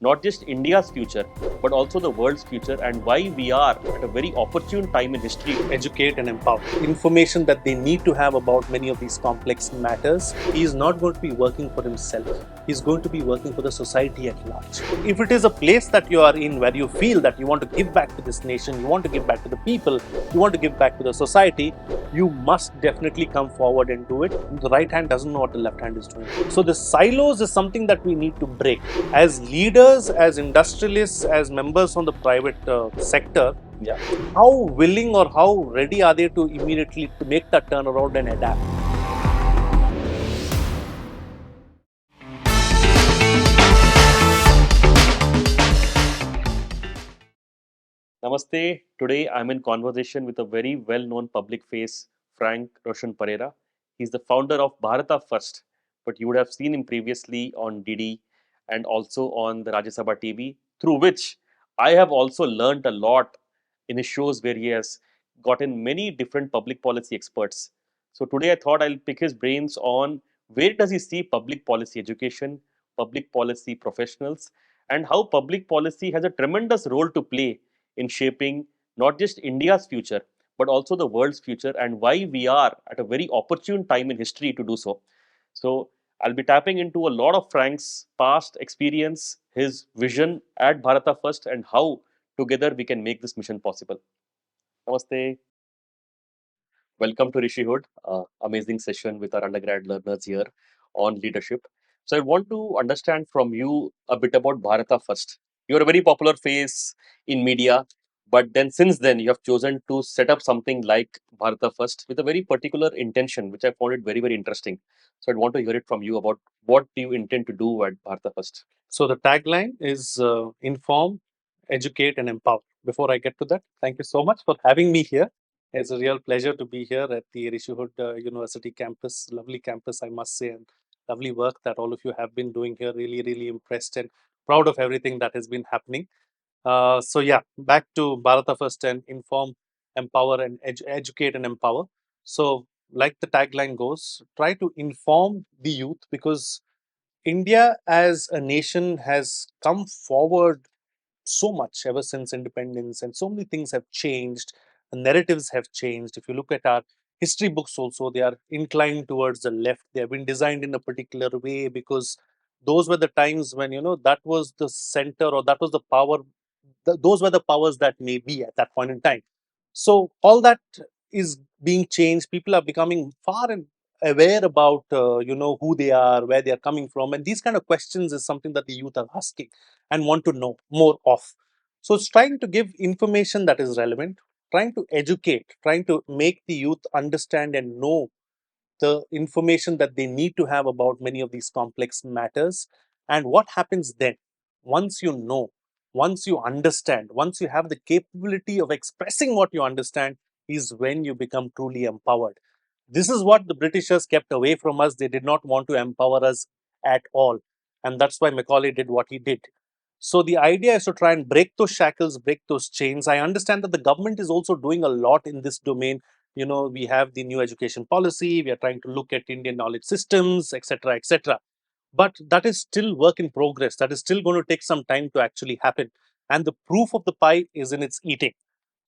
not just India's future, but also the world's future, and why we are at a very opportune time in history. Educate and empower. Information that they need to have about many of these complex matters. He is not going to be working for himself. He's going to be working for the society at large. If it is a place that you are in where you feel that you want to give back to this nation, you want to give back to the people, you want to give back to the society, you must definitely come forward and do it. The right hand doesn't know what the left hand is doing. So the silos is something that we need to break. As leaders, as industrialists, as members from the private sector, how willing or how ready are they to immediately to make that turnaround and adapt? Namaste. Today I'm in conversation with a very well known public face, Frank Rausan Pereira. He's the founder of Bharata First, but you would have seen him previously on DD and also on the Rajya Sabha TV, through which I have also learned a lot in his shows where he has gotten many different public policy experts. So today I thought I'll pick his brains on where does he see public policy education, public policy professionals, and how public policy has a tremendous role to play in shaping not just India's future, but also the world's future, and why we are at a very opportune time in history to do so. So, I'll be tapping into a lot of Frank's past experience, his vision at Bharata First, and how together we can make this mission possible. Namaste. Welcome to Rishihood. Amazing session with our undergrad learners here on leadership. So, I want to understand from you a bit about Bharata First. You're a very popular face in media, but then since then, you have chosen to set up something like Bharata First with a very particular intention, which I found it very, very interesting. So, I'd want to hear it from you about what do you intend to do at Bharata First. So the tagline is inform, educate, and empower. Before I get to that, thank you so much for having me here. It's a real pleasure to be here at the Rishihood University campus. Lovely campus, I must say, and lovely work that all of you have been doing here. Really, really impressed and proud of everything that has been happening. So yeah, back to Bharata First and inform, empower, and educate and empower. So like the tagline goes, try to inform the youth because India as a nation has come forward so much ever since independence, and so many things have changed. The narratives have changed. If you look at our history books, also, they are inclined towards the left. They have been designed in a particular way because those were the times when, that was the center or that was the power, those were the powers that may be at that point in time. So, all that is being changed. People are becoming far and aware about who they are, where they are coming from, and these kind of questions is something that the youth are asking and want to know more of. So it's trying to give information that is relevant, trying to educate, trying to make the youth understand and know the information that they need to have about many of these complex matters. And what happens then? Once you know, once you understand, once you have the capability of expressing what you understand, is when you become truly empowered. This is what the Britishers kept away from us. They did not want to empower us at all. And that's why Macaulay did what he did. So the idea is to try and break those shackles, break those chains. I understand that the government is also doing a lot in this domain. We have the new education policy, we are trying to look at Indian knowledge systems, etc., etc. But that is still work in progress. That is still going to take some time to actually happen. And the proof of the pie is in its eating.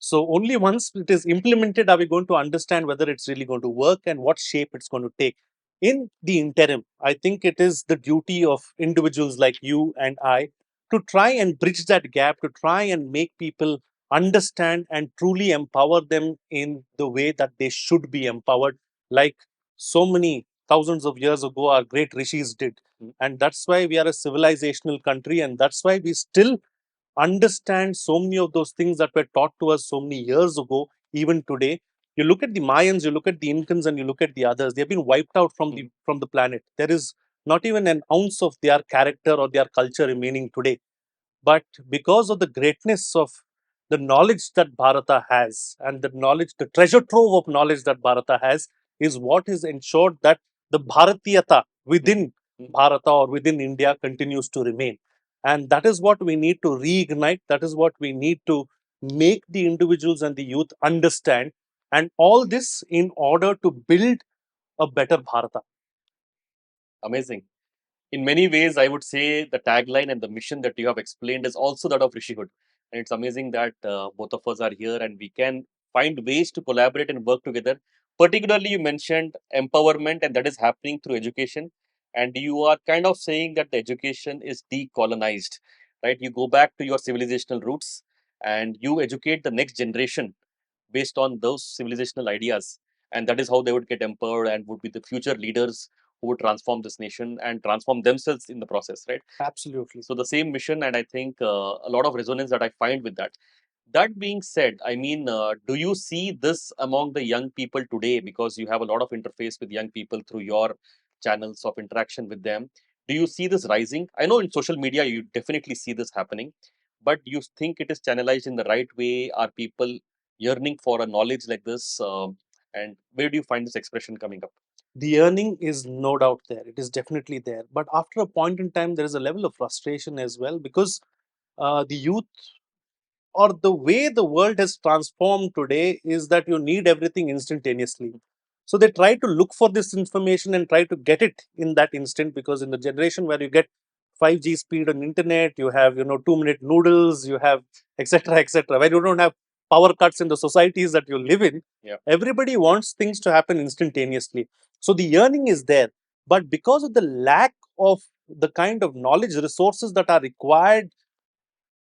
So only once it is implemented are we going to understand whether it's really going to work and what shape it's going to take. In the interim, I think it is the duty of individuals like you and I to try and bridge that gap, to try and make people understand and truly empower them in the way that they should be empowered, like so many thousands of years ago our great rishis did. And that's why we are a civilizational country, and that's why we still understand so many of those things that were taught to us so many years ago, even today. You look at the Mayans, you look at the Incans, and you look at the others. They've been wiped out from the planet. There is not even an ounce of their character or their culture remaining today. But because of the greatness of the knowledge that Bharata has, and the knowledge, the treasure trove of knowledge that Bharata has, is what has ensured that the Bharatiyata within Bharata or within India continues to remain. And that is what we need to reignite. That is what we need to make the individuals and the youth understand. And all this in order to build a better Bharata. Amazing. In many ways, I would say the tagline and the mission that you have explained is also that of Rishihood. And it's amazing that both of us are here and we can find ways to collaborate and work together. Particularly, you mentioned empowerment, and that is happening through education. And you are kind of saying that the education is decolonized, right? You go back to your civilizational roots and you educate the next generation based on those civilizational ideas. And that is how they would get empowered and would be the future leaders who would transform this nation and transform themselves in the process, right? Absolutely. So the same mission, and I think a lot of resonance that I find with that. That being said, I mean, do you see this among the young people today? Because you have a lot of interface with young people through your channels of interaction with them. Do you see this rising? I know in social media you definitely see this happening, but do you think it is channelized in the right way? Are people yearning for a knowledge like this? And where do you find this expression coming up? The yearning is no doubt there. It is definitely there. But after a point in time, there is a level of frustration as well because the youth or the way the world has transformed today is that you need everything instantaneously. So they try to look for this information and try to get it in that instant, because in the generation where you get 5G speed on internet, you have 2-minute noodles, you have etc etc. Where you don't have power cuts in the societies that you live in, Yeah. everybody wants things to happen instantaneously. So the yearning is there, but because of the lack of the kind of knowledge resources that are required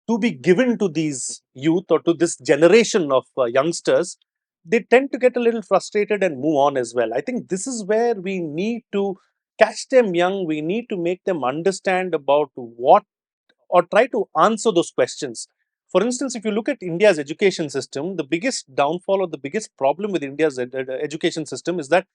to be given to these youth or to this generation of youngsters, they tend to get a little frustrated and move on as well. I think this is where we need to catch them young. We need to make them understand about what, or try to answer those questions. For instance, if you look at India's education system, the biggest downfall or the biggest problem with India's education system is that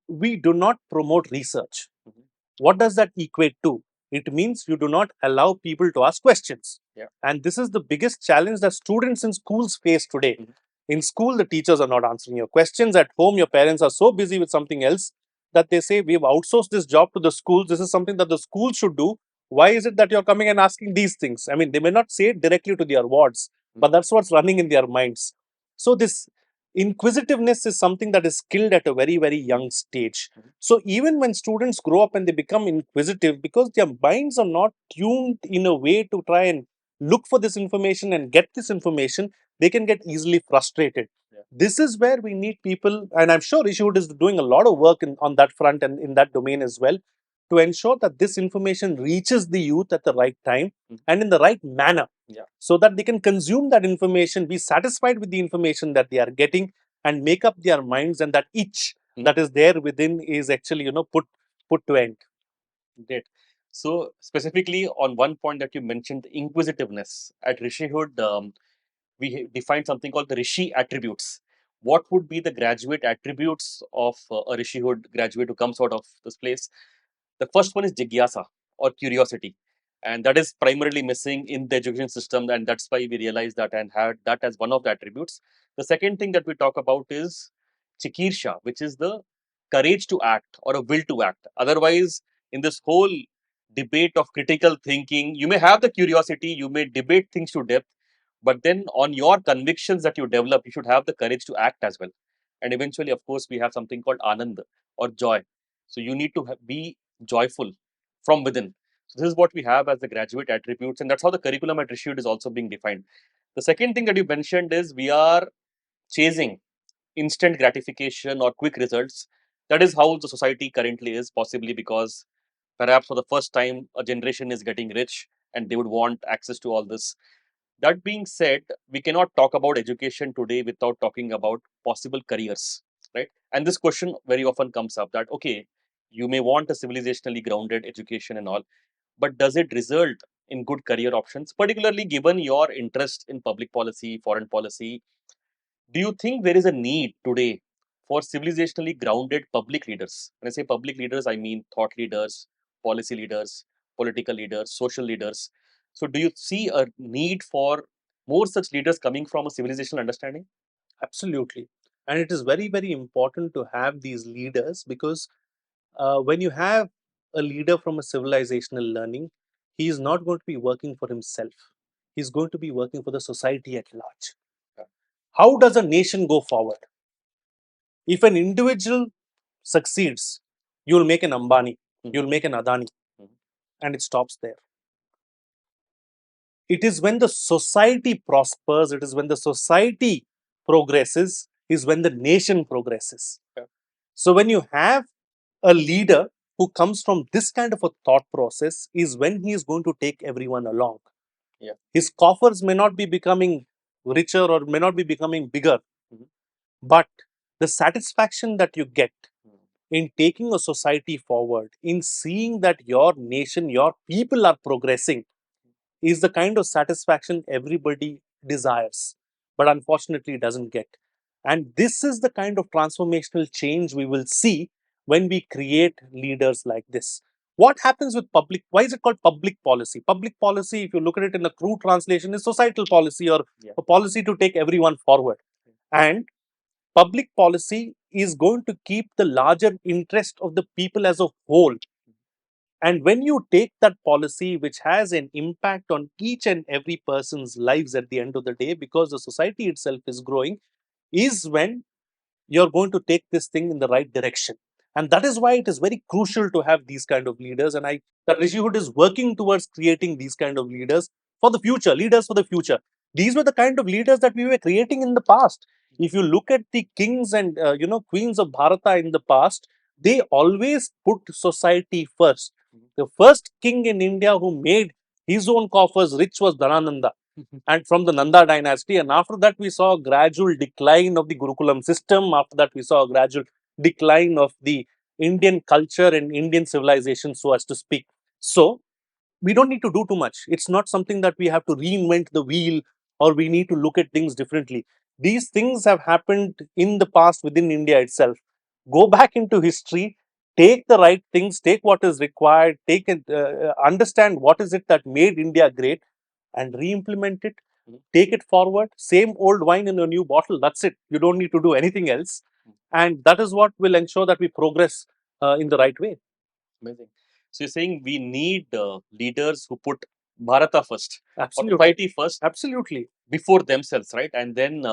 we do not promote research. Mhm. What does that equate to? It means you do not allow people to ask questions. Yeah. And this is the biggest challenge that students in schools face today. Mhm. In school, the teachers are not answering your questions. At home, your parents are so busy with something else that they say, we've outsourced this job to the schools. This is something that the school should do. Why is it that you're coming and asking these things? I mean, they may not say it directly to their wards, but that's what's running in their minds. So, this inquisitiveness is something that is skilled at a very, very young stage. Mhm. So even when students grow up and they become inquisitive, because their minds are not tuned in a way to try and look for this information and get this information, they can get easily frustrated. Yeah. This is where we need people, and I'm sure Rishihood is doing a lot of work on that front and in that domain as well, to ensure that this information reaches the youth at the right time Mhm. and in the right manner, Yeah. so that they can consume that information, be satisfied with the information that they are getting, and make up their minds, and that itch Mhm. that is there within is actually put to end. Great. So specifically on one point that you mentioned, inquisitiveness at Rishihood, we defined something called the Rishi attributes. What would be the graduate attributes of a Rishihood graduate who comes out of this place? The first one is jigyasa or curiosity, and that is primarily missing in the education system, and that's why we realized that and had that as one of the attributes. The second thing that we talk about is chikirsha, which is the courage to act or a will to act. Otherwise, in this whole debate of critical thinking, you may have the curiosity, you may debate things to depth, but then on your convictions that you develop, you should have the courage to act as well. And eventually, of course, we have something called anand or joy. So you need to be joyful from within. So this is what we have as the graduate attributes, and that's how the curriculum at Rishihood is also being defined. The second thing that you mentioned is we are chasing instant gratification or quick results. That is how the society currently is, possibly because perhaps for the first time a generation is getting rich and they would want access to all this. That being said, we cannot talk about education today without talking about possible careers, right? And this question very often comes up that, okay, you may want a civilizationally grounded education and all, but does it result in good career options, particularly given your interest in public policy, foreign policy? Do you think there is a need today for civilizationally grounded public leaders? When I say public leaders, I mean thought leaders, policy leaders, political leaders, social leaders. So, do you see a need for more such leaders coming from a civilizational understanding? Absolutely. And it is very, very important to have these leaders, because when you have a leader from a civilizational learning, he is not going to be working for himself. He's going to be working for the society at large. Yeah. How does a nation go forward? If an individual succeeds, you'll make an Ambani, Mhm. you'll make an Adani. Mhm. and it stops there. It is when the society prospers, it is when the society progresses, is when the nation progresses. Yeah. So when you have a leader who comes from this kind of a thought process, is when he is going to take everyone along. Yeah. His coffers may not be becoming richer or may not be becoming bigger, Mhm. but the satisfaction that you get Mhm. in taking a society forward, in seeing that your nation, your people are progressing, is the kind of satisfaction everybody desires, but unfortunately doesn't get. And this is the kind of transformational change we will see when we create leaders like this. What happens with public? Why is it called public policy? Public policy, if you look at it in a crude translation, is societal policy or Yeah. a policy to take everyone forward. And public policy is going to keep the larger interest of the people as a whole. And when you take that policy, which has an impact on each and every person's lives at the end of the day, because the society itself is growing, is when you're going to take this thing in the right direction. And that is why it is very crucial to have these kind of leaders. And that Rishihood is working towards creating these kind of leaders for the future, leaders for the future. These were the kind of leaders that we were creating in the past. If you look at the kings and queens of Bharata in the past, they always put society first. The first king in India who made his own coffers rich was Dhanananda, and from the Nanda dynasty. And after that, we saw a gradual decline of the Gurukulam system. After that, we saw a gradual decline of the Indian culture and Indian civilization, so as to speak. So, we don't need to do too much. It's not something that we have to reinvent the wheel or we need to look at things differently. These things have happened in the past within India itself. Go back into history, take the right things, take what is required, take it, understand what is it that made India great, and re-implement it. Take it forward. Same old wine in a new bottle. That's it. You don't need to do anything else, and that is what will ensure that we progress in the right way. Amazing. So you're saying we need leaders who put Bharata first or Absolutely. society first Absolutely. before themselves, right? And then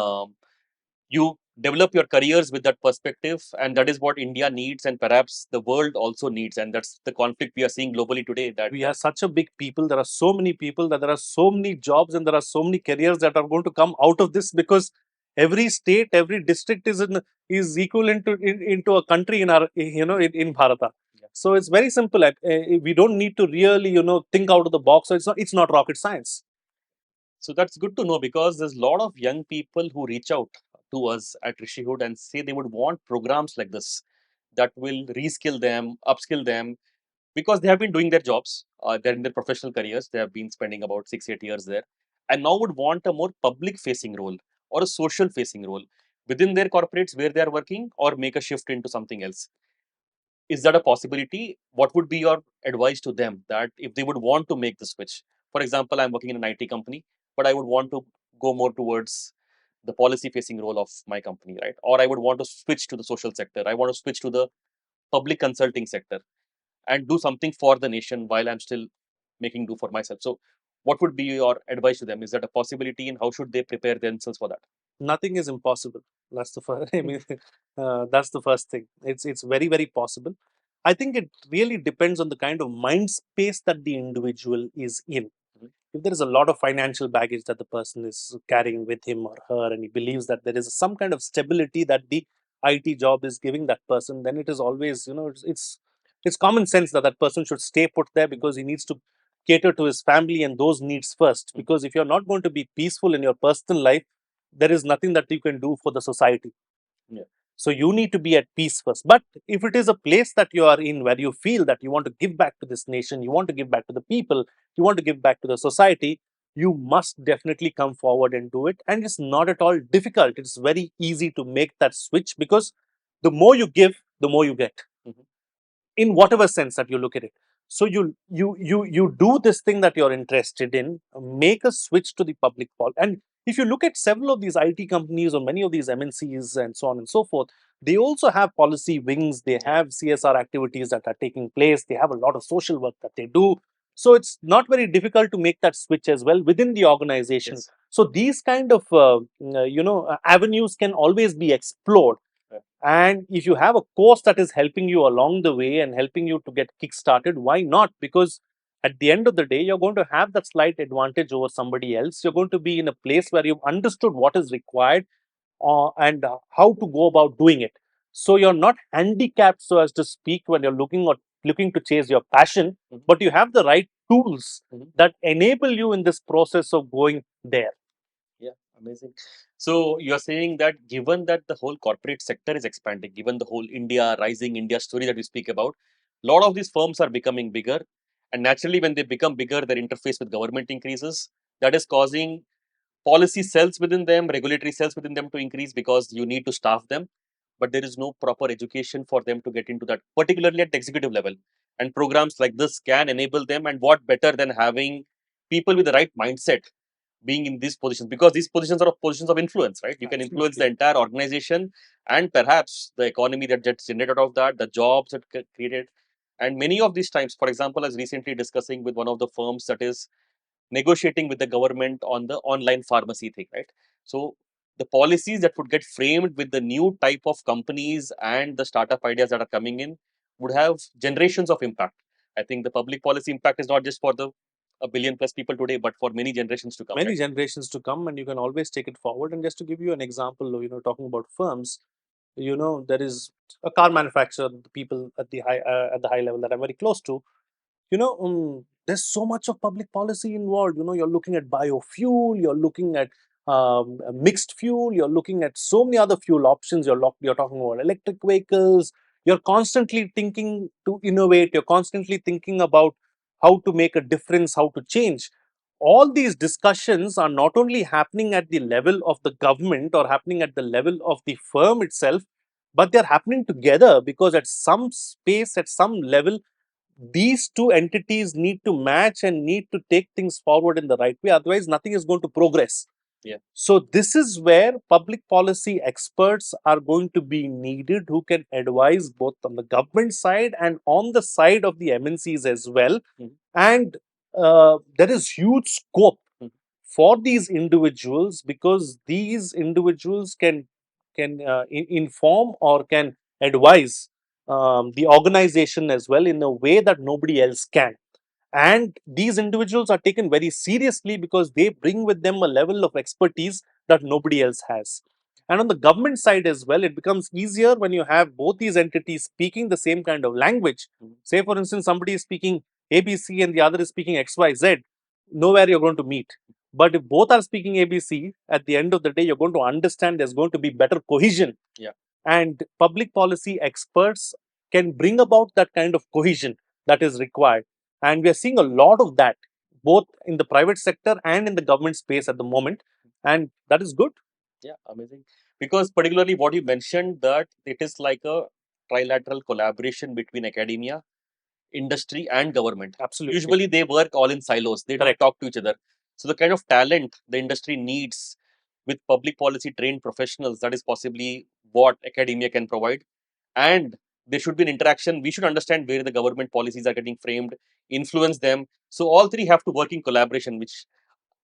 you develop your careers with that perspective, and that is what India needs, and perhaps the world also needs. And that's the conflict we are seeing globally today. That We are such a big people. There are so many people that there are so many jobs and there are so many careers that are going to come out of this, because every state, every district is equivalent to into a country in our in Bharata. Yeah. So it's very simple. We don't need to really think out of the box. So it's not rocket science. So that's good to know, because there's a lot of young people who reach out to us at Rishihood and say they would want programs like this that will reskill them, upskill them, because they have been doing their jobs, they're in their professional careers, they have been spending about 6 8 years there, and now would want a more public facing role or a social facing role within their corporates where they are working, or make a shift into something else. Is that a possibility? What would be your advice to them, that if they would want to make the switch? For example, I'm working in an IT company, but I would want to go more towards the policy facing role of my company, right? Or I would want to switch to the social sector, I want to switch to the public consulting sector and do something for the nation while I'm still making do for myself. So, what would be your advice to them? Is that a possibility, and how should they prepare themselves for that? Nothing is impossible. That's the first. I mean, that's the first thing. It's very very possible. I think it really depends on the kind of mind space that the individual is in. Mhm. If there is a lot of financial baggage that the person is carrying with him or her, and he believes that there is some kind of stability that the IT job is giving that person, then it is always, it's common sense that that person should stay put there, because he needs to cater to his family and those needs first. Mhm. Because if you're not going to be peaceful in your personal life, there is nothing that you can do for the society. Yeah. So you need to be at peace first. But if it is a place that you are in where you feel that you want to give back to this nation, you want to give back to the people, you want to give back to the society, you must definitely come forward and do it. And it's not at all difficult. It's very easy to make that switch, because the more you give, the more you get, Mhm. in whatever sense that you look at it. So you do this thing that you're interested in, make a switch to the public pol. And if you look at several of these IT companies or many of these MNCs and so on and so forth, they also have policy wings, they have CSR activities that are taking place, they have a lot of social work that they do. So it's not very difficult to make that switch as well within the organization. Yes. So these kind of avenues can always be explored. Yeah. And if you have a course that is helping you along the way and helping you to get kick started, why not? Because At the end of the day, you're going to have that slight advantage over somebody else. You're going to be in a place where you've understood what is required, and how to go about doing it. So you're not handicapped, so as to speak, when you're looking to chase your passion, but you have the right tools that enable you in this process of going there. Yeah, amazing. So you're saying that given that the whole corporate sector is expanding, given the whole India, rising India story that we speak about, a lot of these firms are becoming bigger. And naturally, when they become bigger, their interface with government increases. That is causing policy cells within them, regulatory cells within them to increase because you need to staff them. But there is no proper education for them to get into that, particularly at the executive level. And programs like this can enable them. And what better than having people with the right mindset being in these positions, because these positions are positions of influence, right? You can influence the entire organization and perhaps the economy that gets generated out of that, the jobs that get created. And many of these times, for example, I was recently discussing with one of the firms that is negotiating with the government on the online pharmacy thing, right? So the policies that would get framed with the new type of companies and the startup ideas that are coming in would have generations of impact. I think the public policy impact is not just for the a billion plus people today, but for many generations to come, Many right? generations to come, and you can always take it forward. And just to give you an example, talking about firms, there is a car manufacturer, the people at the high level that I'm very close to. There's so much of public policy involved. You're looking at biofuel, you're looking at mixed fuel, you're looking at so many other fuel options. You're talking about electric vehicles. You're constantly thinking to innovate. You're constantly thinking about how to make a difference, how to change. All these discussions are not only happening at the level of the government or happening at the level of the firm itself, but they're happening together, because at some space, at some level, these two entities need to match and need to take things forward in the right way. Otherwise, nothing is going to progress. Yeah. So, this is where public policy experts are going to be needed, who can advise both on the government side and on the side of the MNCs as well. And there is huge scope for these individuals, because these individuals can inform or can advise the organization as well in a way that nobody else can. And these individuals are taken very seriously because they bring with them a level of expertise that nobody else has. And on the government side as well, it becomes easier when you have both these entities speaking the same kind of language. Say, for instance, somebody is speaking ABC and the other is speaking XYZ, nowhere you're going to meet. But if both are speaking ABC, at the end of the day, you're going to understand there's going to be better cohesion. Yeah. And public policy experts can bring about that kind of cohesion that is required. And we are seeing a lot of that, both in the private sector and in the government space at the moment. And that is good. Yeah, amazing. Because particularly what you mentioned, that it is like a trilateral collaboration between academia, industry, and government. Absolutely. Usually they work all in silos. They don't Correct. talk to each other. So the kind of talent the industry needs with public policy trained professionals, that is possibly what academia can provide. And there should be an interaction. We should understand where the government policies are getting framed, influence them. So all three have to work in collaboration, which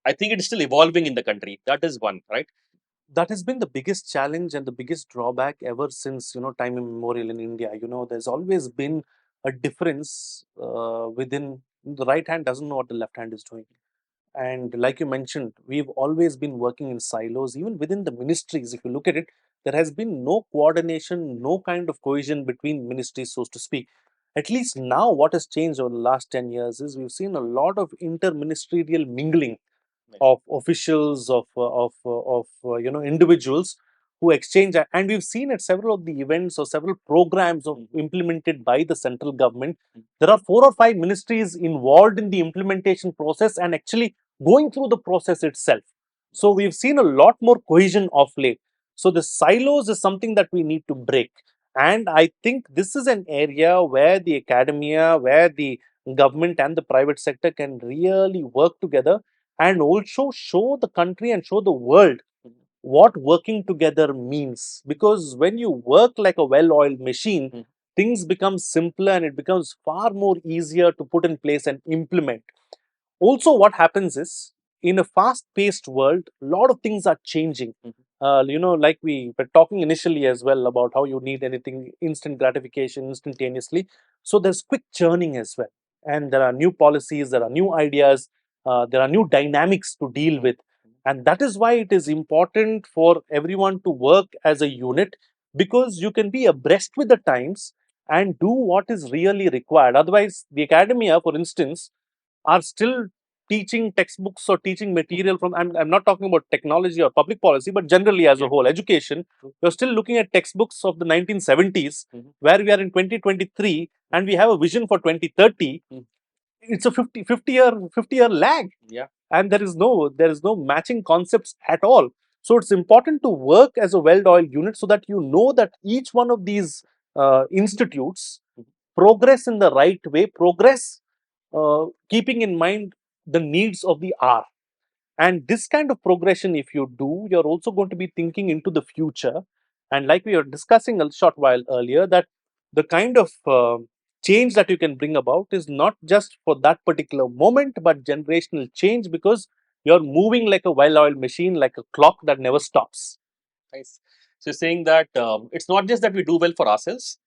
I think it is still evolving in the country. That is one, right? That has been the biggest challenge and the biggest drawback ever since time immemorial in India. There's always been a difference within. The right hand doesn't know what the left hand is doing. And like you mentioned, we've always been working in silos, even within the ministries. If you look at it, there has been no coordination, no kind of cohesion between ministries, so to speak. At least now, what has changed over the last 10 years is we've seen a lot of interministerial mingling of officials, of individuals who exchange. And we've seen at several of the events or several programs implemented by the central government, there are 4 or 5 ministries involved in the implementation process and actually going through the process itself. So we've seen a lot more cohesion of late. So the silos is something that we need to break. And I think this is an area where the academia, where the government and the private sector can really work together and also show the country and show the world what working together means. Because when you work like a well oiled machine, things become simpler and it becomes far more easier to put in place and implement. Also, what happens is, in a fast paced world, a lot of things are changing. Like we were talking initially as well about how you need anything instant gratification instantaneously. So there's quick churning as well. and there are new policies, there are new ideas, there are new dynamics to deal with. And that is why it is important for everyone to work as a unit, because you can be abreast with the times and do what is really required. Otherwise, the academia, for instance, are still teaching textbooks or teaching material from, I'm not talking about technology or public policy, but generally as a whole, education. You're still looking at textbooks of the 1970s, where we are in 2023 and we have a vision for 2030. It's a 50 year lag, Yeah. and there is no matching concepts at all. So it's important to work as a well-oiled unit, so that you know that each one of these institutes progress in the right way, progress keeping in mind the needs of the hour. And this kind of progression, if you do, you're also going to be thinking into the future. And like we were discussing a short while earlier, that the kind of change that you can bring about is not just for that particular moment, but generational change, because you're moving like a well-oiled machine, like a clock that never stops. Nice. So you're saying that it's not just that we do well for ourselves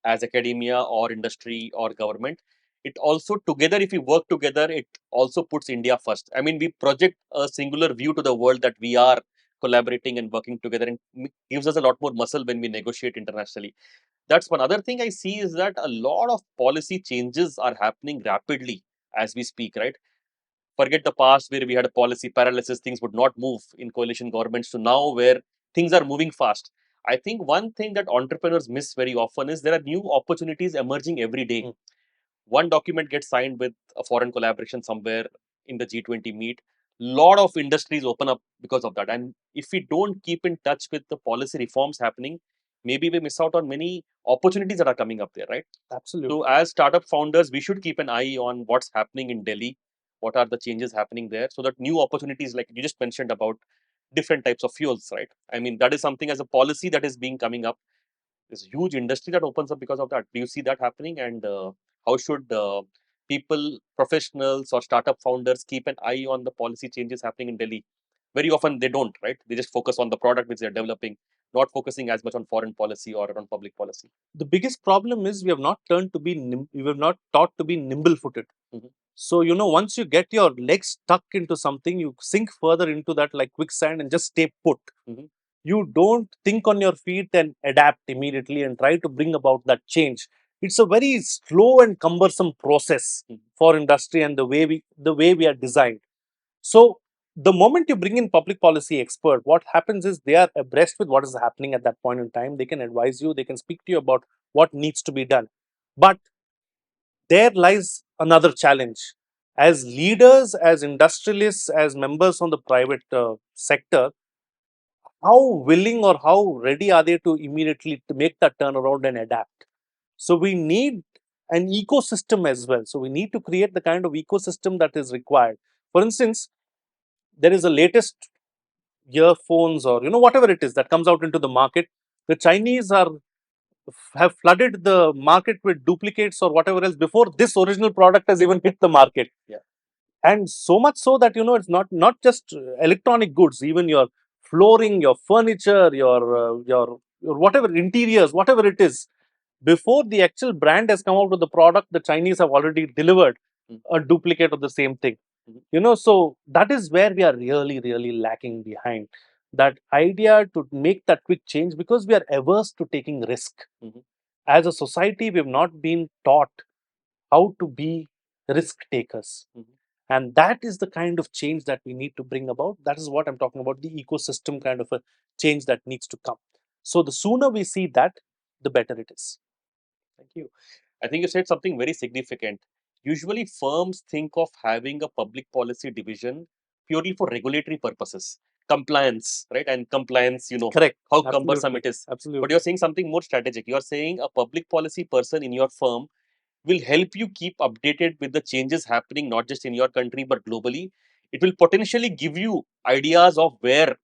as academia or industry or government. It also together, if we work together, it also puts India first. I mean, we project a singular view to the world that we are collaborating and working together, and gives us a lot more muscle when we negotiate internationally. That's one other thing I see, is that a lot of policy changes are happening rapidly as we speak, right? Forget the past where we had a policy paralysis, things would not move in coalition governments, to now where things are moving fast. I think one thing that entrepreneurs miss very often is there are new opportunities emerging every day. One document gets signed with a foreign collaboration somewhere in the G20 meet. Lot of industries open up because of that. And if we don't keep in touch with the policy reforms happening, maybe we miss out on many opportunities that are coming up there, right? Absolutely. So, as startup founders, we should keep an eye on what's happening in Delhi, what are the changes happening there, so that new opportunities, like you just mentioned about different types of fuels, right? I mean, that is something as a policy that is being coming up. There's a huge industry that opens up because of that. Do you see that happening? And how should people, professionals, or startup founders keep an eye on the policy changes happening in Delhi? Very often they don't, right? They just focus on the product which they're developing, not focusing as much on foreign policy or on public policy. The biggest problem is we have not turned to be we were not taught to be nimble footed. Mhm. So, once you get your legs stuck into something, you sink further into that like quicksand and just stay put. Mhm. You don't think on your feet and adapt immediately and try to bring about that change. It's a very slow and cumbersome process Mhm. for industry, and the way we are designed. So the moment you bring in public policy expert, what happens is they are abreast with what is happening at that point in time. They can advise you, they can speak to you about what needs to be done. But there lies another challenge. As leaders, as industrialists, as members from the private sector, how willing or how ready are they to immediately to make that turnaround and adapt? So we need an ecosystem as well. So we need to create the kind of ecosystem that is required. For instance, there is a latest earphones, or whatever it is that comes out into the market. The Chinese have flooded the market with duplicates or whatever else before this original product has even hit the market. Yeah. And so much so that it's not just electronic goods, even your flooring, your furniture, your whatever interiors, whatever it is, before the actual brand has come out with the product, the Chinese have already delivered Mhm. a duplicate of the same thing. So that is where we are really, really lacking behind. That idea to make that quick change, because we are averse to taking risk. Mhm. As a society, we have not been taught how to be risk takers. Mhm. And that is the kind of change that we need to bring about. That is what I'm talking about, the ecosystem kind of a change that needs to come. So the sooner we see that, the better it is. Thank you. I think you said something very significant. Usually, firms think of having a public policy division purely for regulatory purposes, compliance, right? And compliance, Correct. how cumbersome Absolutely. it is. But Absolutely. you're saying something more strategic. You're saying a public policy person in your firm will help you keep updated with the changes happening not just in your country but globally. It will potentially give you ideas of where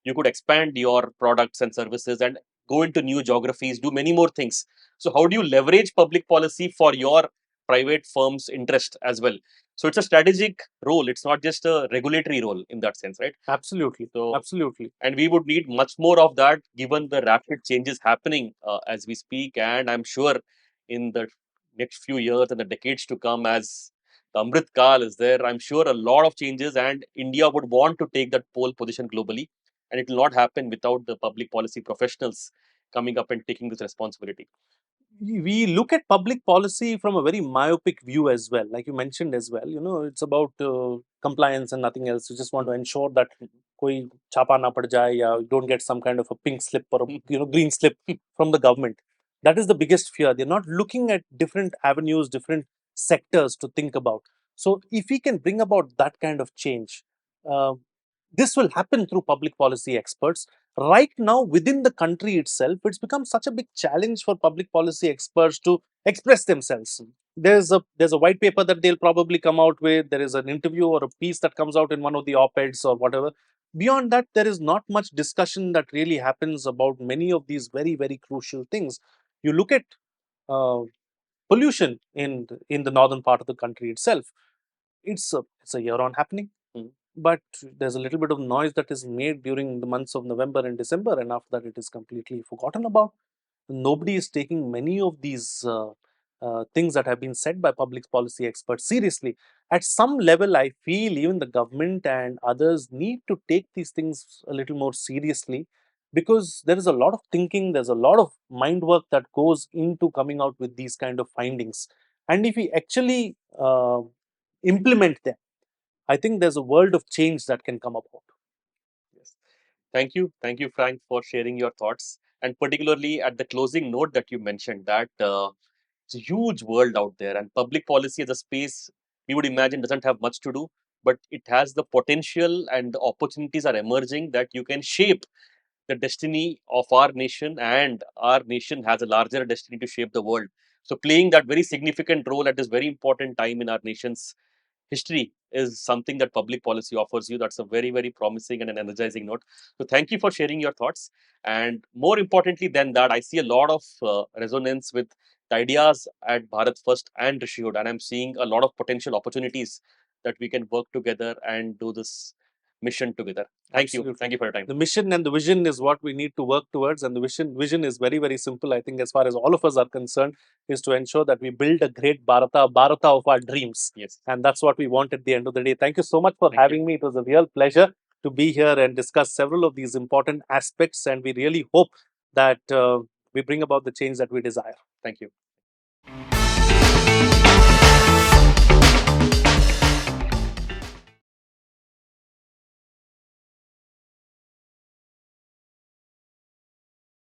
you could expand your products and services and go into new geographies, do many more things. So, how do you leverage public policy for your private firm's interest as well? So, it's a strategic role, it's not just a regulatory role in that sense, right? Absolutely. So, Absolutely. and we would need much more of that given the rapid changes happening as we speak. And I'm sure in the next few years and the decades to come, as the Amrit Kal is there. I'm sure a lot of changes, and India would want to take that pole position globally. And it will not happen without the public policy professionals coming up and taking this responsibility. We look at public policy from a very myopic view as well, like you mentioned as well. It's about compliance and nothing else. You just want to ensure that koi chapa na pad jaye, ya you don't get some kind of a pink slip or a green slip from the government. That is the biggest fear. They're not looking at different avenues, different sectors to think about. So if we can bring about that kind of change, uh, this will happen through public policy experts. Right now, within the country itself, it's become such a big challenge for public policy experts to express themselves. There's a white paper that they'll probably come out with. There is an interview or a piece that comes out in one of the op-eds or whatever. Beyond that, there is not much discussion that really happens about many of these very, very crucial things. You look at uh, pollution in the northern part of the country itself. It's a year on happening, but there's a little bit of noise that is made during the months of November and December, and after that, it is completely forgotten about. Nobody is taking many of these things that have been said by public policy experts seriously. At some level, I feel even the government and others need to take these things a little more seriously, because there is a lot of thinking, there's a lot of mind work that goes into coming out with these kind of findings. And if we actually implement them, I think there's a world of change that can come about. Yes. Thank you, Frank, for sharing your thoughts, and particularly at the closing note that you mentioned that it's a huge world out there, and public policy as a space we would imagine doesn't have much to do, but it has the potential and the opportunities are emerging that you can shape the destiny of our nation, and our nation has a larger destiny to shape the world. So, playing that very significant role at this very important time in our nation's history is something that public policy offers you. That's a very, very promising and an energizing note. So, thank you for sharing your thoughts. And more importantly than that, I see a lot of resonance with the ideas at Bharat First and Rishihood, and I'm seeing a lot of potential opportunities that we can work together and do this mission together. Thank you. Absolutely. Thank you for your time. The mission and the vision is what we need to work towards, and the vision is very, very simple. I think, as far as all of us are concerned, is to ensure that we build a great Bharata of our dreams. Yes. And that's what we want at the end of the day. Thank you so much for Thank you. having me. It was a real pleasure to be here and discuss several of these important aspects, and we really hope that we bring about the change that we desire. Thank you.